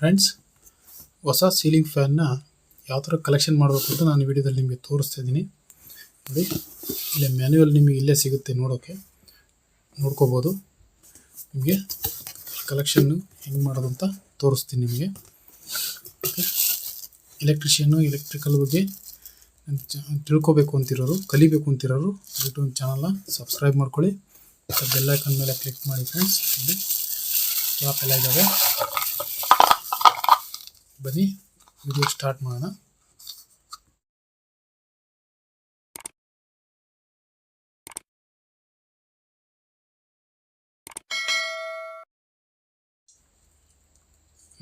Friends, ಹೊಸ ceiling ಫ್ಯಾನ್ನ ಯಾವ ಥರ ಕಲೆಕ್ಷನ್ ಮಾಡಬೇಕು ಅಂತ ನಾನು ವಿಡಿಯೋದಲ್ಲಿ ನಿಮಗೆ ತೋರಿಸ್ತಾ ಇದ್ದೀನಿ. ನೋಡಿ, ಇಲ್ಲೇ ಮ್ಯಾನ್ಯುವಲ್ ನಿಮಗೆ ಇಲ್ಲೇ ಸಿಗುತ್ತೆ, ನೋಡ್ಕೋಬೋದು. ನಿಮಗೆ ಕಲೆಕ್ಷನ್ನು ಹೆಂಗೆ ಮಾಡೋದು ಅಂತ ತೋರಿಸ್ತೀನಿ ನಿಮಗೆ. ಓಕೆ, ಎಲೆಕ್ಟ್ರಿಕಲ್ ಬಗ್ಗೆ ತಿಳ್ಕೊಬೇಕು ಅಂತಿರೋರು, ಕಲಿಬೇಕು ಅಂತಿರೋರು ದಯವಿಟ್ಟು ಚಾನಲ್ನ ಸಬ್ಸ್ಕ್ರೈಬ್ ಮಾಡ್ಕೊಳ್ಳಿ. ಬೆಲ್ ಐಕಾನ್ ಮೇಲೆ ಕ್ಲಿಕ್ ಮಾಡಿ ಫ್ರೆಂಡ್ಸ್. ಇಲ್ಲಿ ಕ್ಯಾಪ್ ಎಲ್ಲ ಇದ್ದಾವೆ. ಬನ್ನಿ ವಿಡಿಯೋ ಸ್ಟಾರ್ಟ್ ಮಾಡೋಣ.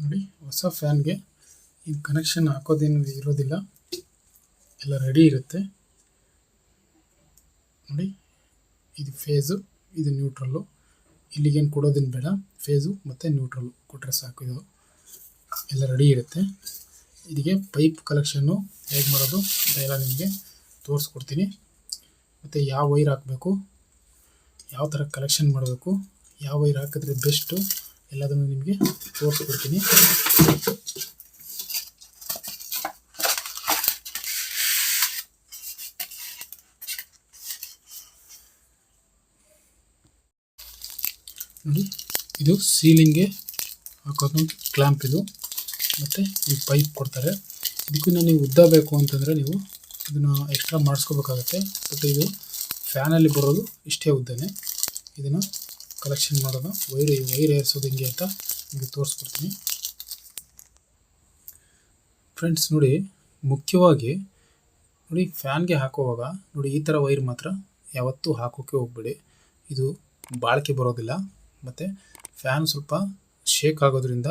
ನೋಡಿ, ಹೊಸ ಫ್ಯಾನ್ಗೆ ಈ ಕನೆಕ್ಷನ್ ಹಾಕೋದೇನು ಇರೋದಿಲ್ಲ, ಎಲ್ಲ ರೆಡಿ ಇರುತ್ತೆ. ನೋಡಿ, ಇದು ಫೇಸು, ಇದು ನ್ಯೂಟ್ರಲ್ಲು. ಇಲ್ಲಿಗೇನು ಕೊಡೋದೇನು ಬೇಡ, ಫೇಸು ಮತ್ತು ನ್ಯೂಟ್ರಲ್ಲು ಕೊಟ್ಟರೆ ಸಾಕು. ಇದು ಎಲ್ಲ ರೆಡಿ ಇರುತ್ತೆ. ಇದಕ್ಕೆ ಪೈಪ್ ಕಲೆಕ್ಷನ್ನು ಹೇಗೆ ಮಾಡೋದು ಎಲ್ಲ ನಿಮಗೆ ತೋರಿಸ್ಕೊಡ್ತೀನಿ. ಮತ್ತು ಯಾವ ವೈರ್ ಹಾಕಬೇಕು, ಯಾವ ಥರ ಕಲೆಕ್ಷನ್ ಮಾಡಬೇಕು, ಯಾವ ವೈರ್ ಹಾಕಿದ್ರೆ ಬೆಸ್ಟು ಎಲ್ಲದನ್ನು ನಿಮಗೆ ತೋರಿಸ್ಕೊಡ್ತೀನಿ. ನೋಡಿ, ಇದು ಸೀಲಿಂಗ್ಗೆ ಹಾಕೋದು ಕ್ಲ್ಯಾಂಪ್ ಇದು, ಮತ್ತು ಈ ಪೈಪ್ ಕೊಡ್ತಾರೆ. ಇದಕ್ಕಿಂತ ನೀವು ಉದ್ದ ಬೇಕು ಅಂತಂದರೆ ನೀವು ಇದನ್ನು ಎಕ್ಸ್ಟ್ರಾ ಮಾಡಿಸ್ಕೋಬೇಕಾಗತ್ತೆ. ಬಟ್ ಇದು ಫ್ಯಾನಲ್ಲಿ ಬರೋದು ಇಷ್ಟೇ ಉದ್ದನೇ. ಇದನ್ನು ಕಲೆಕ್ಷನ್ ಮಾಡೋದು, ವೈರ್ ಏರಿಸೋದು ಹೆಂಗೆ ಅಂತ ನಿಮಗೆ ತೋರಿಸ್ಕೊಡ್ತೀನಿ ಫ್ರೆಂಡ್ಸ್. ನೋಡಿ, ಮುಖ್ಯವಾಗಿ ನೋಡಿ, ಫ್ಯಾನ್ಗೆ ಹಾಕುವಾಗ ನೋಡಿ, ಈ ಥರ ವೈರ್ ಮಾತ್ರ ಯಾವತ್ತೂ ಹಾಕೋಕ್ಕೆ ಹೋಗಬೇಡಿ. ಇದು ಬಾಳಿಕೆ ಬರೋದಿಲ್ಲ. ಮತ್ತು ಫ್ಯಾನ್ ಸ್ವಲ್ಪ ಶೇಕ್ ಆಗೋದ್ರಿಂದ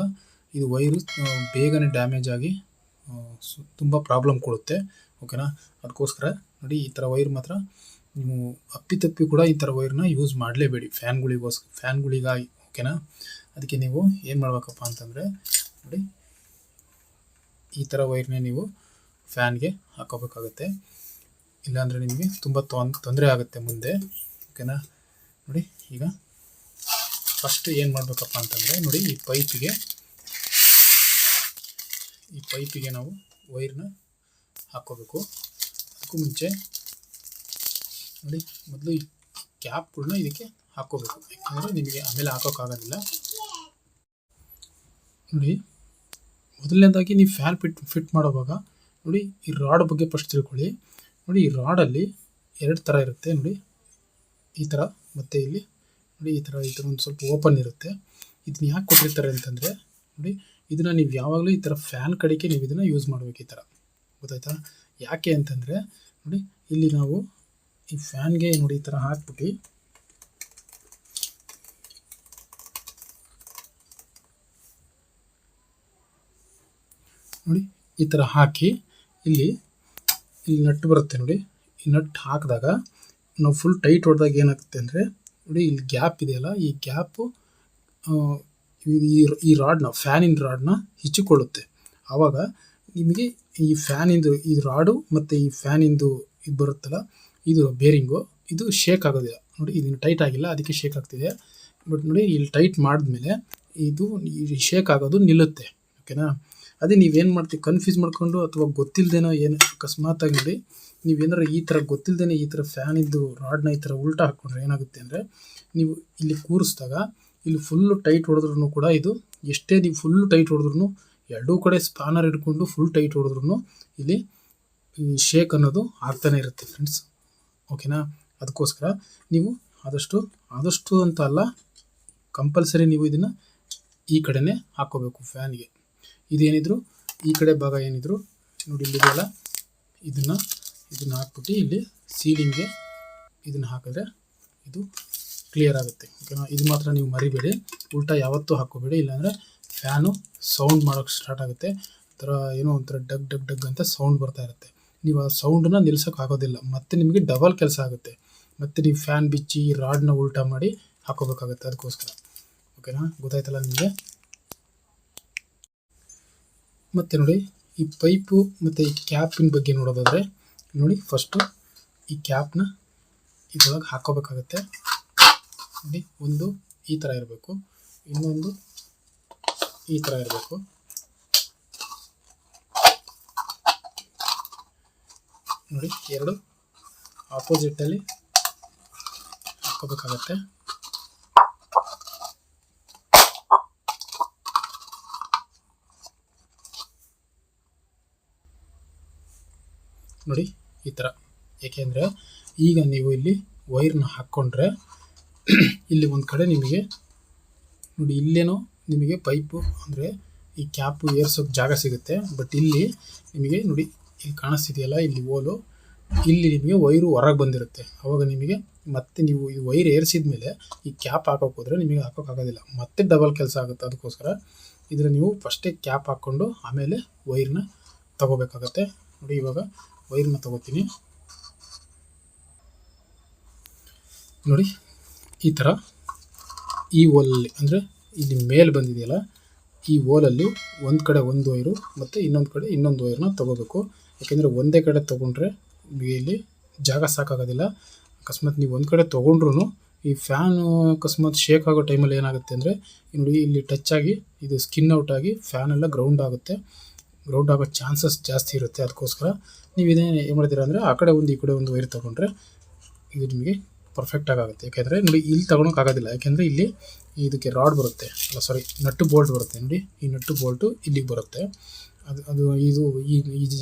ಇದು ವೈರು ಬೇಗನೆ ಡ್ಯಾಮೇಜ್ ಆಗಿ ತುಂಬ ಪ್ರಾಬ್ಲಮ್ ಕೊಡುತ್ತೆ. ಓಕೆನಾ? ಅದಕ್ಕೋಸ್ಕರ ನೋಡಿ, ಈ ಥರ ವೈರ್ ಮಾತ್ರ ನೀವು ಅಪ್ಪಿತಪ್ಪಿ ಕೂಡ ಈ ಥರ ವೈರ್ನ ಯೂಸ್ ಮಾಡಲೇಬೇಡಿ ಫ್ಯಾನ್ಗಳಿಗಾಗಿ. ಓಕೆನಾ? ಅದಕ್ಕೆ ನೀವು ಏನು ಮಾಡಬೇಕಪ್ಪ ಅಂತಂದರೆ ನೋಡಿ, ಈ ಥರ ವೈರ್ನೇ ನೀವು ಫ್ಯಾನ್ಗೆ ಹಾಕೋಬೇಕಾಗುತ್ತೆ. ಇಲ್ಲಾಂದರೆ ನಿಮಗೆ ತುಂಬ ತೊಂದರೆ ಆಗುತ್ತೆ ಮುಂದೆ. ಓಕೆನಾ? ನೋಡಿ, ಈಗ ಫಸ್ಟ್ ಏನು ಮಾಡಬೇಕಪ್ಪ ಅಂತಂದರೆ ನೋಡಿ, ಈ ಪೈಪಿಗೆ ನಾವು ವೈರ್ನ ಹಾಕ್ಕೋಬೇಕು. ಅದಕ್ಕೂ ಮುಂಚೆ ನೋಡಿ, ಮೊದಲು ಈ ಕ್ಯಾಪ್ಗಳನ್ನ ಇದಕ್ಕೆ ಹಾಕ್ಕೋಬೇಕು, ಯಾಕಂದರೆ ನಿಮಗೆ ಆಮೇಲೆ ಹಾಕೋಕ್ಕಾಗೋದಿಲ್ಲ. ನೋಡಿ, ಮೊದಲನೇದಾಗಿ ನೀವು ಫ್ಯಾನ್ ಫಿಟ್ ಮಾಡೋವಾಗ ನೋಡಿ, ಈ ರಾಡ್ ಬಗ್ಗೆ ಫಸ್ಟ್ ತಿಳ್ಕೊಳ್ಳಿ. ನೋಡಿ, ಈ ರಾಡಲ್ಲಿ ಎರಡು ಥರ ಇರುತ್ತೆ. ನೋಡಿ, ಈ ಥರ ಮತ್ತು ಇಲ್ಲಿ ನೋಡಿ, ಈ ಥರ ಒಂದು ಸ್ವಲ್ಪ ಓಪನ್ ಇರುತ್ತೆ. ಇದನ್ನ ಯಾಕೆ ಕೊಟ್ಟಿರ್ತಾರೆ ಅಂತಂದರೆ ನೋಡಿ, ಇದನ್ನು ನೀವು ಯಾವಾಗಲೂ ಈ ಥರ ಫ್ಯಾನ್ ಕಡೆಗೆ ನೀವು ಇದನ್ನು ಯೂಸ್ ಮಾಡಬೇಕು. ಈ ಥರ ಗೊತ್ತಾಯ್ತಾ? ಯಾಕೆ ಅಂತಂದರೆ ನೋಡಿ, ಇಲ್ಲಿ ನಾವು ಈ ಫ್ಯಾನ್ಗೆ ನೋಡಿ ಈ ಥರ ಹಾಕ್ಬಿಟ್ಟು ನೋಡಿ, ಈ ಥರ ಹಾಕಿ ಇಲ್ಲಿ ನಟ್ಟು ಬರುತ್ತೆ. ನೋಡಿ, ಈ ನಟ್ಟು ಹಾಕಿದಾಗ ನಾವು ಫುಲ್ ಟೈಟ್ ಹೊಡೆದಾಗ ಏನಾಗುತ್ತೆ ಅಂದರೆ ನೋಡಿ, ಇಲ್ಲಿ ಗ್ಯಾಪ್ ಇದೆಯಲ್ಲ, ಈ ಗ್ಯಾಪು ಈ ಫ್ಯಾನಿನ ರಾಡ್ನ ಹಿಚ್ಚಿಕೊಳ್ಳುತ್ತೆ. ಆವಾಗ ನಿಮಗೆ ಈ ಫ್ಯಾನಿಂದು ಈ ರಾಡು ಮತ್ತು ಈ ಫ್ಯಾನಿಂದು ಇದು ಬರುತ್ತಲ್ಲ, ಇದು ಬೇರಿಂಗು, ಇದು ಶೇಕ್ ಆಗೋದಿಲ್ಲ. ನೋಡಿ, ಇದನ್ನು ಟೈಟ್ ಆಗಿಲ್ಲ, ಅದಕ್ಕೆ ಶೇಕ್ ಆಗ್ತಿದೆ. ಬಟ್ ನೋಡಿ, ಇಲ್ಲಿ ಟೈಟ್ ಮಾಡಿದ್ಮೇಲೆ ಇದು ಶೇಕ್ ಆಗೋದು ನಿಲ್ಲುತ್ತೆ. ಓಕೆನಾ? ಅದೇ ನೀವೇನು ಮಾಡ್ತೀವಿ, ಕನ್ಫ್ಯೂಸ್ ಮಾಡ್ಕೊಂಡು ಅಥವಾ ಗೊತ್ತಿಲ್ಲದೇನೋ ಏನು ಅಕಸ್ಮಾತಾಗಿ ನೋಡಿ, ನೀವೇನಾರು ಈ ಥರ ಗೊತ್ತಿಲ್ಲದೇ ಈ ಥರ ಫ್ಯಾನಿದ್ದು ರಾಡ್ನ ಈ ಥರ ಉಲ್ಟಾ ಹಾಕ್ಕೊಂಡ್ರೆ ಏನಾಗುತ್ತೆ ಅಂದರೆ, ನೀವು ಇಲ್ಲಿ ಕೂರಿಸಿದಾಗ ಇಲ್ಲಿ ಫುಲ್ಲು ಟೈಟ್ ಹೊಡೆದ್ರೂ ಕೂಡ ಇದು ಎಷ್ಟೇ ನೀವು ಫುಲ್ಲು ಟೈಟ್ ಹೊಡೆದ್ರೂ, ಎರಡೂ ಕಡೆ ಸ್ಪಾನರ್ ಹಿಡ್ಕೊಂಡು ಫುಲ್ ಟೈಟ್ ಹೊಡೆದ್ರೂ ಇಲ್ಲಿ ಶೇಕ್ ಅನ್ನೋದು ಆಗ್ತಾನೆ ಇರುತ್ತೆ ಫ್ರೆಂಡ್ಸ್. ಓಕೆನಾ? ಅದಕ್ಕೋಸ್ಕರ ನೀವು ಆದಷ್ಟು ಅಂತ ಅಲ್ಲ, ಕಂಪಲ್ಸರಿ ನೀವು ಇದನ್ನು ಈ ಕಡೆನೇ ಹಾಕ್ಕೋಬೇಕು ಫ್ಯಾನ್ಗೆ. ಇದೇನಿದ್ರು ಈ ಕಡೆ ಭಾಗ ಏನಿದ್ರು ನೋಡಿ, ಇಲ್ಲಿದೆಯಲ್ಲ, ಇದನ್ನು ಹಾಕ್ಬಿಟ್ಟು ಇಲ್ಲಿ ಸೀಲಿಂಗ್ಗೆ ಇದನ್ನು ಹಾಕಿದ್ರೆ ಇದು ಕ್ಲಿಯರ್ ಆಗುತ್ತೆ. ಓಕೆನಾ? ಇದು ಮಾತ್ರ ನೀವು ಮರಿಬೇಡಿ, ಉಲ್ಟಾ ಯಾವತ್ತೂ ಹಾಕ್ಕೋಬೇಡಿ, ಇಲ್ಲಾಂದರೆ ಫ್ಯಾನು ಸೌಂಡ್ ಮಾಡೋಕ್ಕೆ ಸ್ಟಾರ್ಟ್ ಆಗುತ್ತೆ. ಥರ ಏನೋ ಒಂಥರ ಡಗ್ ಡಗ್ ಡಗ್ ಅಂತ ಸೌಂಡ್ ಬರ್ತಾ ಇರುತ್ತೆ. ನೀವು ಆ ಸೌಂಡನ್ನ ನಿಲ್ಸೋಕ್ಕಾಗೋದಿಲ್ಲ, ಮತ್ತು ನಿಮಗೆ ಡಬಲ್ ಕೆಲಸ ಆಗುತ್ತೆ. ಮತ್ತು ನೀವು ಫ್ಯಾನ್ ಬಿಚ್ಚಿ ರಾಡ್ನ ಉಲ್ಟಾ ಮಾಡಿ ಹಾಕೋಬೇಕಾಗುತ್ತೆ. ಅದಕ್ಕೋಸ್ಕರ ಓಕೆನಾ? ಗೊತ್ತಾಯ್ತಲ್ಲ ನಿಮಗೆ? ಮತ್ತು ನೋಡಿ, ಈ ಪೈಪು ಮತ್ತು ಈ ಕ್ಯಾಪಿನ ಬಗ್ಗೆ ನೋಡೋದಾದರೆ ನೋಡಿ, ಫಸ್ಟು ಈ ಕ್ಯಾಪ್ನ ಇದ್ರೊಳಗೆ ಹಾಕೋಬೇಕಾಗತ್ತೆ. ನೋಡಿ, ಒಂದು ಈ ಥರ ಇರಬೇಕು, ಇನ್ನೊಂದು ಈ ಥರ ಇರಬೇಕು. ನೋಡಿ ಎರಡು ಆಪೋಸಿಟಲ್ಲಿ ಹಾಕೋಬೇಕಾಗತ್ತೆ. ನೋಡಿ ಈ ಥರ. ಏಕೆಂದರೆ ಈಗ ನೀವು ಇಲ್ಲಿ ವೈರ್ನ ಹಾಕ್ಕೊಂಡ್ರೆ ಇಲ್ಲಿ ಒಂದು ಕಡೆ ನಿಮಗೆ ನೋಡಿ ಇಲ್ಲೇನೋ ನಿಮಗೆ ಪೈಪು ಅಂದರೆ ಈ ಕ್ಯಾಪು ಏರ್ಸೋಕ್ಕೆ ಜಾಗ ಸಿಗುತ್ತೆ. ಬಟ್ ಇಲ್ಲಿ ನಿಮಗೆ ನೋಡಿ ಇಲ್ಲಿ ಕಾಣಿಸ್ತಿದೆಯಲ್ಲ, ಇಲ್ಲಿ ಓಲು, ಇಲ್ಲಿ ನಿಮಗೆ ವೈರು ಹೊರಗೆ ಬಂದಿರುತ್ತೆ. ಆವಾಗ ನಿಮಗೆ ಮತ್ತೆ ನೀವು ಈ ವೈರ್ ಏರಿಸಿದ ಮೇಲೆ ಈ ಕ್ಯಾಪ್ ಹಾಕೋಕೆ ಹೋದರೆ ನಿಮಗೆ ಹಾಕೋಕ್ಕಾಗೋದಿಲ್ಲ, ಮತ್ತೆ ಡಬಲ್ ಕೆಲಸ ಆಗುತ್ತೆ. ಅದಕ್ಕೋಸ್ಕರ ಇದರ ನೀವು ಫಸ್ಟೇ ಕ್ಯಾಪ್ ಹಾಕ್ಕೊಂಡು ಆಮೇಲೆ ವೈರ್ನ ತಗೋಬೇಕಾಗತ್ತೆ. ನೋಡಿ ಇವಾಗ ವೈರ್ನ ತಗೋತೀನಿ. ನೋಡಿ ಈ ಥರ ಈ ಓಲಲ್ಲಿ ಅಂದರೆ ಇಲ್ಲಿ ಮೇಲೆ ಬಂದಿದೆಯಲ್ಲ, ಈ ಓಲಲ್ಲಿ ಒಂದು ಕಡೆ ಒಂದು ವೈರು ಮತ್ತು ಇನ್ನೊಂದು ಕಡೆ ಇನ್ನೊಂದು ವೈರ್ನ ತೊಗೋಬೇಕು. ಯಾಕೆಂದರೆ ಒಂದೇ ಕಡೆ ತೊಗೊಂಡ್ರೆ ನಿಮಗೆ ಇಲ್ಲಿ ಜಾಗ ಸಾಕಾಗೋದಿಲ್ಲ. ಅಕಸ್ಮಾತ್ ನೀವು ಒಂದು ಕಡೆ ತೊಗೊಂಡ್ರೂ ಈ ಫ್ಯಾನು ಅಕಸ್ಮಾತ್ ಶೇಕ್ ಆಗೋ ಟೈಮಲ್ಲಿ ಏನಾಗುತ್ತೆ ಅಂದರೆ ನೋಡಿ ಇಲ್ಲಿ ಟಚ್ ಆಗಿ ಇದು ಸ್ಕಿನ್ ಔಟ್ ಆಗಿ ಫ್ಯಾನೆಲ್ಲ ಗ್ರೌಂಡ್ ಆಗುತ್ತೆ. ಗ್ರೌಂಡ್ ಆಗೋ ಚಾನ್ಸಸ್ ಜಾಸ್ತಿ ಇರುತ್ತೆ. ಅದಕ್ಕೋಸ್ಕರ ನೀವು ಇದೇನು ಏನು ಮಾಡ್ತೀರಾ ಅಂದರೆ ಆ ಕಡೆ ಒಂದು ಈ ಕಡೆ ಒಂದು ವೈರ್ ತೊಗೊಂಡ್ರೆ ಇದು ನಿಮಗೆ ಪರ್ಫೆಕ್ಟಾಗಿ ಆಗುತ್ತೆ. ಯಾಕೆಂದರೆ ನೋಡಿ ಇಲ್ಲಿ ತೊಗೊಳಕ್ಕಾಗೋದಿಲ್ಲ, ಯಾಕೆಂದರೆ ಇಲ್ಲಿ ಇದಕ್ಕೆ ರಾಡ್ ಬರುತ್ತೆ, ಅಲ್ಲ ಸಾರಿ ನಟ್ಟು ಬೋಲ್ಟ್ ಬರುತ್ತೆ. ನೋಡಿ ಈ ನಟ್ಟು ಬೋಲ್ಟು ಇಲ್ಲಿಗೆ ಬರುತ್ತೆ. ಅದು ಇದು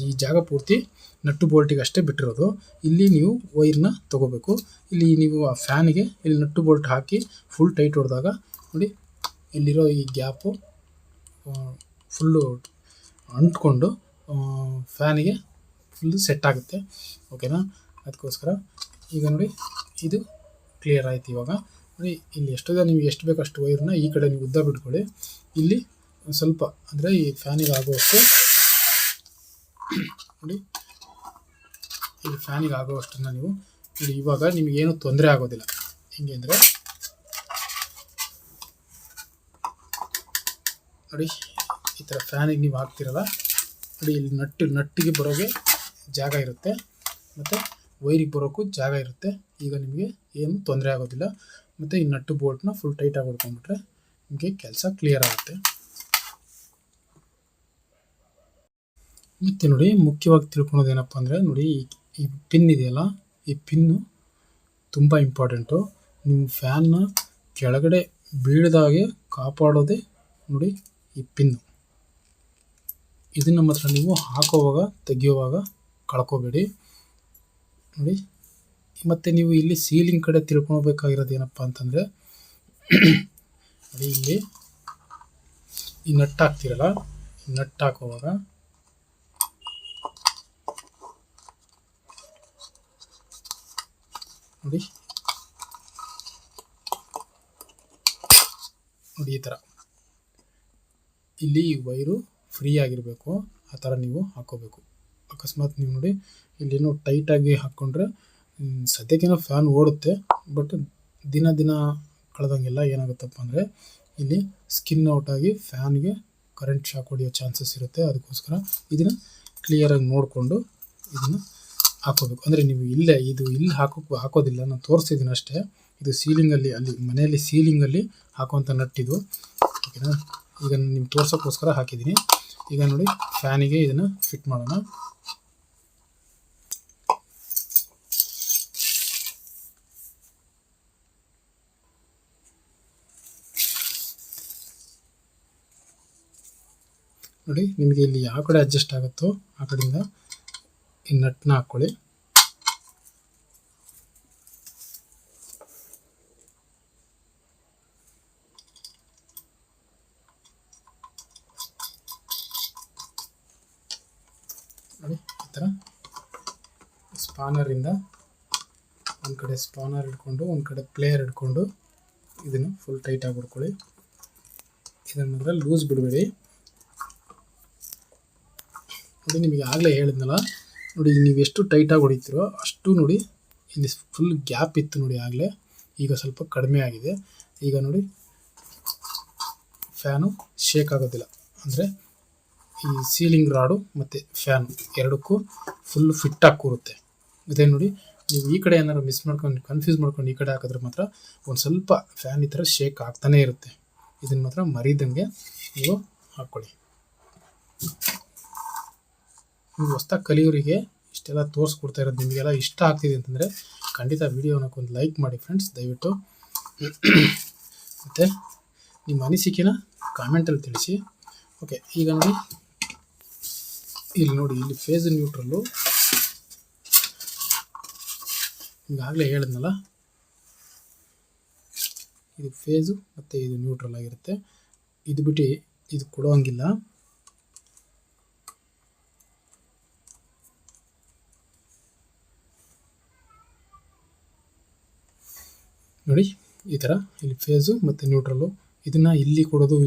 ಈ ಜಾಗ ಪೂರ್ತಿ ನಟ್ಟು ಬೋಲ್ಟಿಗೆ ಅಷ್ಟೇ ಬಿಟ್ಟಿರೋದು. ಇಲ್ಲಿ ನೀವು ವೈರ್ನ ತೊಗೋಬೇಕು. ಇಲ್ಲಿ ನೀವು ಆ ಫ್ಯಾನಿಗೆ ಇಲ್ಲಿ ನಟ್ಟು ಬೋಲ್ಟ್ ಹಾಕಿ ಫುಲ್ ಟೈಟ್ ಹೊಡೆದಾಗ ನೋಡಿ ಇಲ್ಲಿರೋ ಈ ಗ್ಯಾಪು ಫುಲ್ಲು ಅಂಟ್ಕೊಂಡು ಫ್ಯಾನಿಗೆ ಫುಲ್ಲು ಸೆಟ್ ಆಗುತ್ತೆ. ಓಕೆನಾ? ಅದಕ್ಕೋಸ್ಕರ ಈಗ ನೋಡಿ ಇದು ಕ್ಲಿಯರ್ ಆಯಿತು. ಇವಾಗ ನೋಡಿ ಇಲ್ಲಿ ಎಷ್ಟೊಂದು ನಿಮಗೆ ಎಷ್ಟು ಬೇಕು ಅಷ್ಟು ವೈರ್ನ ಈ ಕಡೆ ನೀವು ಉದ್ದ ಬಿಟ್ಕೊಳ್ಳಿ. ಇಲ್ಲಿ ಸ್ವಲ್ಪ ಅಂದರೆ ಈ ಫ್ಯಾನಿಗೆ ಆಗುವಷ್ಟು ನೋಡಿ, ಇಲ್ಲಿ ಫ್ಯಾನಿಗೆ ಆಗುವಷ್ಟನ್ನು ನೀವು ನೋಡಿ. ಇವಾಗ ನಿಮಗೇನು ತೊಂದರೆ ಆಗೋದಿಲ್ಲ. ಹೆಂಗೆ ಅಂದರೆ ನೋಡಿ ಈ ಥರ ಫ್ಯಾನಿಗೆ ನೀವು ಹಾಕ್ತಿರಲ್ಲ, ನೋಡಿ ಇಲ್ಲಿ ನಟ್ಟಿಗೆ ಬರೋಗೆ ಜಾಗ ಇರುತ್ತೆ ಮತ್ತು ವೈರಿಗೆ ಬರೋಕ್ಕೂ ಜಾಗ ಇರುತ್ತೆ. ಈಗ ನಿಮಗೆ ಏನು ತೊಂದರೆ ಆಗೋದಿಲ್ಲ. ಮತ್ತು ಈ ನಟ್ಟು ಬೋಲ್ಟ್ನ ಫುಲ್ ಟೈಟಾಗಿ ಹೊಡ್ಕೊಂಡ್ಬಿಟ್ರೆ ನಿಮಗೆ ಕೆಲಸ ಕ್ಲಿಯರ್ ಆಗುತ್ತೆ. ಮತ್ತು ನೋಡಿ ಮುಖ್ಯವಾಗಿ ತಿಳ್ಕೊಳೋದು ಏನಪ್ಪ ಅಂದರೆ ನೋಡಿ ಈ ಪಿನ್ ಇದೆಯಲ್ಲ, ಈ ಪಿನ್ನು ತುಂಬ ಇಂಪಾರ್ಟೆಂಟು. ನಿಮ್ಮ ಫ್ಯಾನ್ನ ಕೆಳಗಡೆ ಬೀಳದಾಗೆ ಕಾಪಾಡೋದೇ ನೋಡಿ ಈ ಪಿನ್ನು. ಇದನ್ನು ಮಾತ್ರ ನೀವು ಹಾಕೋವಾಗ ತೆಗೆಯುವಾಗ ಕಳ್ಕೊಬೇಡಿ ನೋಡಿ. ಮತ್ತು ನೀವು ಇಲ್ಲಿ ಸೀಲಿಂಗ್ ಕಡೆ ತಿಳ್ಕೊಳ್ಬೇಕಾಗಿರೋದು ಏನಪ್ಪ ಅಂತಂದರೆ ನೋಡಿ ಇಲ್ಲಿ ಈ ನಟ್ ಹಾಕ್ತಿರಲ್ಲ, ಈ ನಟ್ ಹಾಕುವಾಗ ನೋಡಿ ನೋಡಿ ಈ ಥರ ಇಲ್ಲಿ ವೈರು ಫ್ರೀ ಆಗಿರಬೇಕು. ಆ ಥರ ನೀವು ಹಾಕ್ಕೋಬೇಕು. ಅಕಸ್ಮಾತ್ ನೀವು ನೋಡಿ ಇಲ್ಲೇನೋ ಟೈಟಾಗಿ ಹಾಕ್ಕೊಂಡ್ರೆ ಸದ್ಯಕ್ಕೇನೋ ಫ್ಯಾನ್ ಓಡುತ್ತೆ, ಬಟ್ ದಿನ ಕಳೆದಂಗೆಲ್ಲ ಏನಾಗುತ್ತಪ್ಪ ಅಂದರೆ ಇಲ್ಲಿ ಸ್ಕಿನ್ ಔಟಾಗಿ ಫ್ಯಾನ್ಗೆ ಕರೆಂಟ್ ಶಾಕ್ ಹೊಡೆಯೋ ಚಾನ್ಸಸ್ ಇರುತ್ತೆ. ಅದಕ್ಕೋಸ್ಕರ ಇದನ್ನು ಕ್ಲಿಯರಾಗಿ ನೋಡಿಕೊಂಡು ಇದನ್ನು ಹಾಕೋಬೇಕು. ಅಂದರೆ ನೀವು ಇಲ್ಲಿ ಹಾಕೋದಿಲ್ಲ, ನಾನು ತೋರಿಸ್ತಿದ್ದೀನಿ ಅಷ್ಟೇ. ಇದು ಸೀಲಿಂಗಲ್ಲಿ, ಅಲ್ಲಿ ಮನೆಯಲ್ಲಿ ಸೀಲಿಂಗಲ್ಲಿ ಹಾಕುವಂಥ ನಟ್ಟಿದು. ಓಕೆನಾ? ಈಗ ನಿಮ್ಗೆ ತೋರ್ಸೋಕ್ಕೋಸ್ಕರ ಹಾಕಿದ್ದೀನಿ. ಈಗ ನೋಡಿ ಫ್ಯಾನಿಗೆ ಇದನ್ನು ಫಿಟ್ ಮಾಡೋಣ. ನೋಡಿ ನಿಮಗೆ ಇಲ್ಲಿ ಯಾವ ಕಡೆ ಅಡ್ಜಸ್ಟ್ ಆಗುತ್ತೋ ಆ ಕಡೆಯಿಂದ ಈ ನಟ್ನ ಹಾಕ್ಕೊಳ್ಳಿ. ನೋಡಿ ಈ ಥರ ಸ್ಪಾನರಿಂದ ಒಂದು ಕಡೆ ಸ್ಪಾನರ್ ಹಿಡ್ಕೊಂಡು ಒಂದು ಕಡೆ ಪ್ಲೇಯರ್ ಹಿಡ್ಕೊಂಡು ಇದನ್ನು ಫುಲ್ ಟೈಟಾಗಿ ಹೊಡ್ಕೊಳ್ಳಿ. ಇದನ್ನು ಮಾತ್ರ ಲೂಸ್ ಬಿಡಬೇಡಿ. ನೋಡಿ ನಿಮಗೆ ಆಗಲೇ ಹೇಳಿದ್ನಲ್ಲ, ನೋಡಿ ನೀವು ಎಷ್ಟು ಟೈಟಾಗಿ ಹೊಡಿತೀರೋ ಅಷ್ಟು ನೋಡಿ ಇಲ್ಲಿ ಫುಲ್ ಗ್ಯಾಪ್ ಇತ್ತು ನೋಡಿ ಆಗಲೇ. ಈಗ ಸ್ವಲ್ಪ ಕಡಿಮೆ ಆಗಿದೆ. ಈಗ ನೋಡಿ ಫ್ಯಾನು ಶೇಕ್ ಆಗೋದಿಲ್ಲ. ಅಂದರೆ ಈ ಸೀಲಿಂಗ್ ರಾಡು ಮತ್ತು ಫ್ಯಾನು ಎರಡಕ್ಕೂ ಫುಲ್ ಫಿಟ್ಟಾಗಿ ಕೂರುತ್ತೆ. ಅದೇ ನೋಡಿ ನೀವು ಈ ಕಡೆ ಏನಾದ್ರು ಕನ್ಫ್ಯೂಸ್ ಮಾಡ್ಕೊಂಡು ಈ ಕಡೆ ಹಾಕಿದ್ರೆ ಮಾತ್ರ ಒಂದು ಸ್ವಲ್ಪ ಫ್ಯಾನ್ ಈ ಥರ ಶೇಕ್ ಆಗ್ತಾನೇ ಇರುತ್ತೆ. ಇದನ್ನು ಮಾತ್ರ ಮರಿದಂಗೆ ನೀವು ಹಾಕ್ಕೊಳ್ಳಿ. ನೀವು ಹೊಸ್ದಾಗಿ ಕಲಿಯೋರಿಗೆ ಇಷ್ಟೇ ಇಷ್ಟೆಲ್ಲ ತೋರಿಸ್ಕೊಡ್ತಾ ಇರೋದು ನಿಮಗೆಲ್ಲ ಇಷ್ಟ ಆಗ್ತಿದೆ ಅಂತಂದರೆ ಖಂಡಿತ ವಿಡಿಯೋನಕ್ಕೊಂದು ಲೈಕ್ ಮಾಡಿ ಫ್ರೆಂಡ್ಸ್ ದಯವಿಟ್ಟು. ಮತ್ತು ನಿಮ್ಮ ಅನಿಸಿಕೆನ ಕಾಮೆಂಟಲ್ಲಿ ತಿಳಿಸಿ. ಓಕೆ, ಈಗ ನೋಡಿ ಇಲ್ಲಿ ಫೇಸ್ ನ್ಯೂಟ್ರಲ್ಲು ಈಗಾಗಲೇ ಹೇಳಿದ್ನಲ್ಲ, ಇದು ಫೇಸು ಮತ್ತು ಇದು ನ್ಯೂಟ್ರಲ್ ಆಗಿರುತ್ತೆ. ಇದು ಬಿಟ್ಟು ಇದು ಕೊಡೋಂಗಿಲ್ಲ. ನೋಡಿ ಈ ಥರ ಇಲ್ಲಿ ಫೇಸು ಮತ್ತು ನ್ಯೂಟ್ರಲ್ಲು, ಇದನ್ನು ಇಲ್ಲಿ ಕೊಡೋದು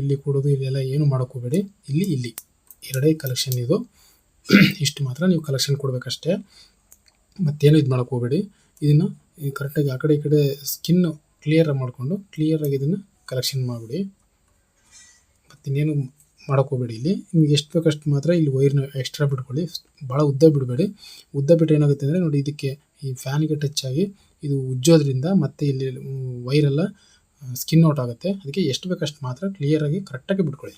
ಇಲ್ಲೆಲ್ಲ ಏನು ಮಾಡೋಕ್ಕೋಗಬೇಡಿ. ಇಲ್ಲಿ ಎರಡೇ ಕಲೆಕ್ಷನ್ ಇದು. ಇಷ್ಟು ಮಾತ್ರ ನೀವು ಕಲೆಕ್ಷನ್ ಕೊಡಬೇಕಷ್ಟೇ, ಮತ್ತೇನು ಇದು ಮಾಡೋಕ್ಕೆ ಹೋಗಬೇಡಿ. ಇದನ್ನು ಕರೆಕ್ಟಾಗಿ ಆ ಕಡೆ ಈ ಕಡೆ ಸ್ಕಿನ್ನು ಕ್ಲಿಯರಾಗಿ ಇದನ್ನು ಕಲೆಕ್ಷನ್ ಮಾಡಿಬಿಡಿ. ಮತ್ತಿನ್ನೇನು ಮಾಡೋಕ್ಕೆ ಹೋಗಬೇಡಿ. ಇಲ್ಲಿ ನಿಮ್ಗೆ ಎಷ್ಟು ಬೇಕಷ್ಟು ಮಾತ್ರ ಇಲ್ಲಿ ವೈರ್ನ ಎಕ್ಸ್ಟ್ರಾ ಬಿಟ್ಕೊಳ್ಳಿ, ಭಾಳ ಉದ್ದ ಬಿಡಬೇಡಿ. ಉದ್ದ ಬಿಟ್ಟರೆ ಏನಾಗುತ್ತೆ ಅಂದರೆ ನೋಡಿ, ಇದಕ್ಕೆ ಈ ಫ್ಯಾನಿಗೆ ಟಚ್ ಆಗಿ ಇದು ಉಜ್ಜೋದ್ರಿಂದ ಮತ್ತೆ ಇಲ್ಲಿ ವೈರೆಲ್ಲ ಸ್ಕಿನ್ ಔಟ್ ಆಗುತ್ತೆ. ಅದಕ್ಕೆ ಎಷ್ಟು ಬೇಕಷ್ಟು ಮಾತ್ರ ಕ್ಲಿಯರಾಗಿ ಕರೆಕ್ಟಾಗಿ ಬಿಟ್ಕೊಳ್ಳಿ.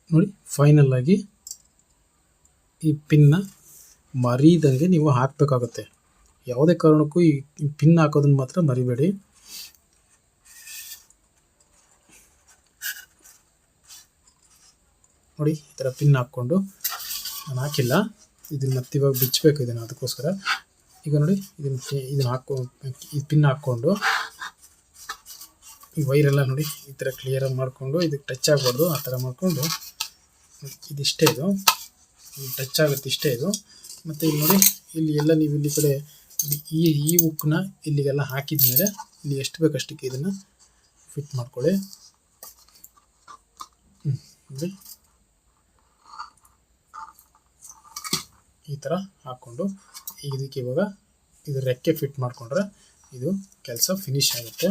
ನೋಡಿ ಫೈನಲ್ ಆಗಿ ಈ ಪಿನ್ನ ಮರೀದಂಗೆ ನೀವು ಹಾಕಬೇಕಾಗುತ್ತೆ. ಯಾವುದೇ ಕಾರಣಕ್ಕೂ ಈ ಪಿನ್ ಹಾಕೋದನ್ನು ಮಾತ್ರ ಮರಿಬೇಡಿ. ನೋಡಿ ಈ ಥರ ಪಿನ್ ಹಾಕ್ಕೊಂಡು, ನಾನು ಹಾಕಿಲ್ಲ, ಇದನ್ನು ಮತ್ತೆ ಇವಾಗ ಬಿಚ್ಚಬೇಕು ಇದನ್ನು, ಅದಕ್ಕೋಸ್ಕರ ಈಗ ನೋಡಿ ಈ ಪಿನ್ ಹಾಕ್ಕೊಂಡು ಈ ವೈರೆಲ್ಲ ನೋಡಿ ಈ ಥರ ಕ್ಲಿಯರಾಗಿ ಮಾಡಿಕೊಂಡು, ಇದಕ್ಕೆ ಟಚ್ ಆಗಬಾರ್ದು ಆ ಥರ ಮಾಡಿಕೊಂಡು, ಇದಿಷ್ಟೇ ಇದು ಟಚ್ ಆಗುತ್ತೆ, ಇಷ್ಟೇ ಇದು. ಮತ್ತು ಇಲ್ಲಿ ನೋಡಿ ಇಲ್ಲಿ ಎಲ್ಲ ನೀವು ಇಲ್ಲಿ ಕಡೆ ಈ ಹುಕ್ಕನ್ನ ಇಲ್ಲಿಗೆಲ್ಲ ಹಾಕಿದ್ಮೇಲೆ ಇಲ್ಲಿ ಎಷ್ಟು ಬೇಕಷ್ಟಕ್ಕೆ ಇದನ್ನು ಫಿಟ್ ಮಾಡ್ಕೊಳ್ಳಿ. ನೋಡಿ ಈ ಥರ ಹಾಕ್ಕೊಂಡು ಇದಕ್ಕೆ ಇವಾಗ ಇದು ರೆಕ್ಕೆ ಫಿಟ್ ಮಾಡಿಕೊಂಡ್ರೆ ಇದು ಕೆಲಸ ಫಿನಿಶ್ ಆಗುತ್ತೆ.